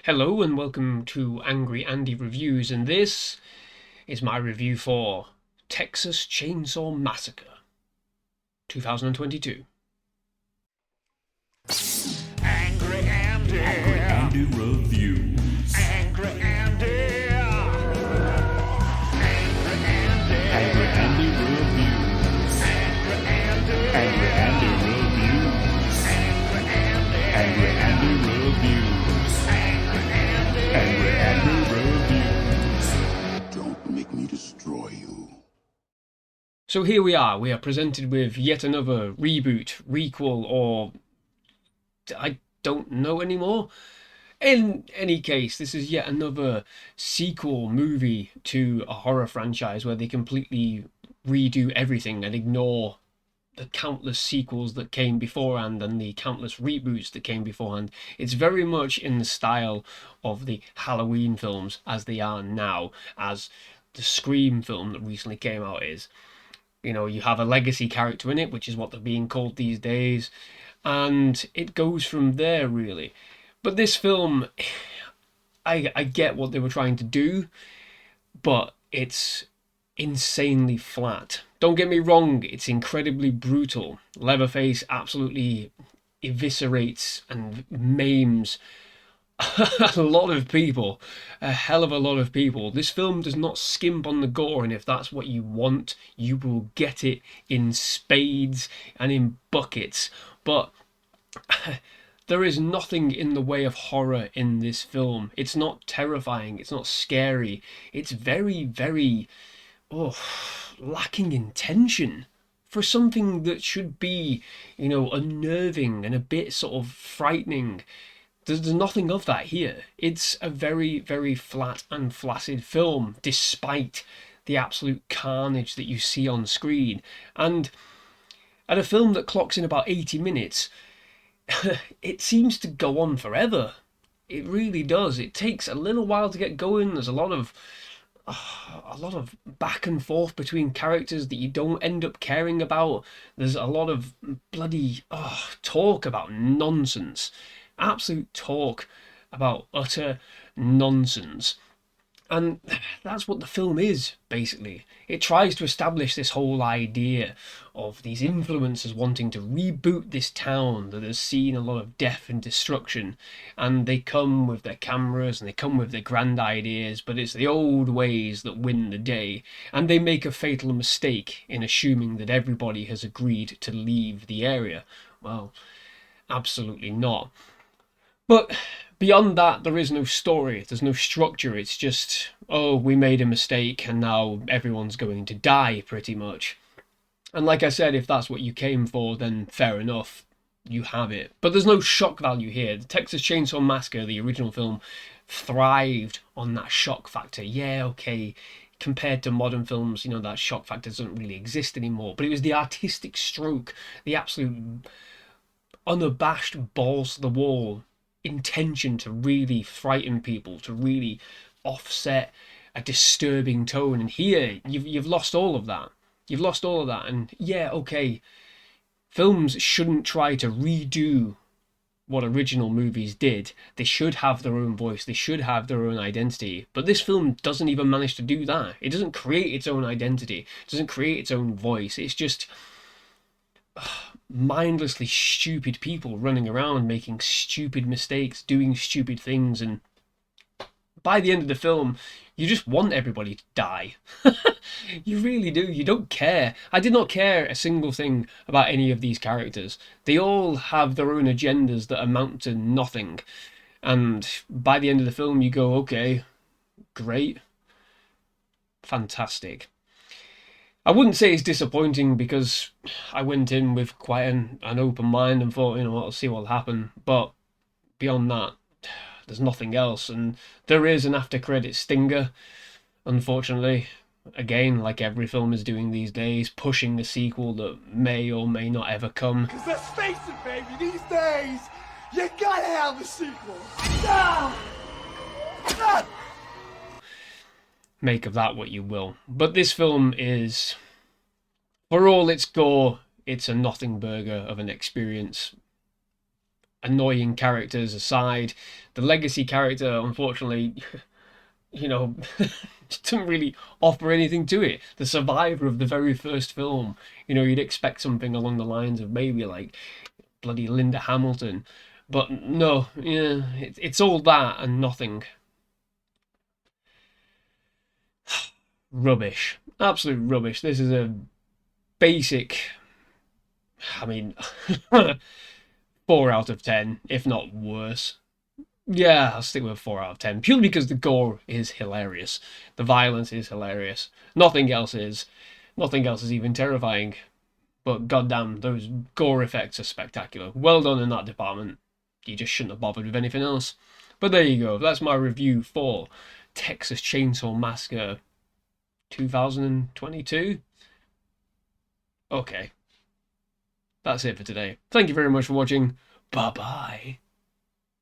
Hello and welcome to Angry Andy Reviews, and this is my review for Texas Chainsaw Massacre 2022. Angry Andy. Angry Andy Reviews. Angry Andy. Angry Andy. Angry Andy Reviews. Angry Andy. Angry Andy Reviews. Angry Andy. Angry Andy Reviews. Angry Andy Reviews. Don't make me destroy you. So here we are presented with yet another reboot, requel, or I don't know anymore. In any case, this is yet another sequel movie to a horror franchise where they completely redo everything and ignore the countless sequels that came beforehand and the countless reboots that came beforehand. It's very much in the style of the Halloween films as they are now, as the Scream film that recently came out is. You know, you have a legacy character in it, which is what they're being called these days, and it goes from there, really. But this film, I get what they were trying to do, but it's insanely flat. Don't get me wrong, it's incredibly brutal. Leatherface absolutely eviscerates and maims a lot of people, a hell of a lot of people. This film does not skimp on the gore, and if that's what you want, you will get it in spades and in buckets. But there is nothing in the way of horror in this film. It's not terrifying, it's not scary. It's very, very lacking in tension for something that should be, unnerving and a bit sort of frightening. There's nothing of that here. It's a very, very flat and flaccid film, despite the absolute carnage that you see on screen. And at a film that clocks in about 80 minutes, it seems to go on forever. It really does. It takes a little while to get going. There's a lot of back and forth between characters that you don't end up caring about. There's a lot of bloody talk about nonsense. Absolute talk about utter nonsense. And that's what the film is, basically. It tries to establish this whole idea of these influencers wanting to reboot this town that has seen a lot of death and destruction. And they come with their cameras and they come with their grand ideas, but it's the old ways that win the day. And they make a fatal mistake in assuming that everybody has agreed to leave the area. Well, absolutely not. But beyond that, there is no story, there's no structure. It's just, oh, we made a mistake and now everyone's going to die, pretty much. And like I said, if that's what you came for, then fair enough, you have it. But there's no shock value here. The Texas Chainsaw Massacre, the original film, thrived on that shock factor. Yeah, okay, compared to modern films, that shock factor doesn't really exist anymore. But it was the artistic stroke, the absolute unabashed balls to the wall intention to really frighten people, to really offset a disturbing tone. And here you've lost all of that. You've lost all of that. And yeah, okay, films shouldn't try to redo what original movies did. They should have their own voice, they should have their own identity. But this film doesn't even manage to do that. It doesn't create its own identity, it doesn't create its own voice. It's just mindlessly stupid people running around making stupid mistakes, doing stupid things, and by the end of the film you just want everybody to die. You really do. You don't care. I did not care a single thing about any of these characters. They all have their own agendas that amount to nothing, and by the end of the film you go, okay, great, fantastic. I wouldn't say it's disappointing because I went in with quite an open mind and thought, I'll see what'll happen. But beyond that, there's nothing else. And there is an after credit stinger, unfortunately. Again, like every film is doing these days, pushing a sequel that may or may not ever come. Cause let's face it, baby, these days, you gotta have a sequel. Ah! Ah! Make of that what you will. But this film is, for all its gore, it's a nothing burger of an experience. annoying characters aside, the legacy character, unfortunately, you know, doesn't really offer anything to it. The survivor of the very first film, you know, you'd expect something along the lines of maybe like bloody Linda Hamilton, but no, yeah, it's all that and nothing. Rubbish, absolute rubbish. This is a basic, I mean, 4 out of 10, if not worse. Yeah, I'll stick with 4 out of 10, purely because the gore is hilarious. The violence is hilarious. Nothing else is. Nothing else is even terrifying. But goddamn, those gore effects are spectacular. Well done in that department. You just shouldn't have bothered with anything else. But there you go. That's my review for Texas Chainsaw Massacre 2022. Okay. That's it for today. Thank you very much for watching. Bye-bye.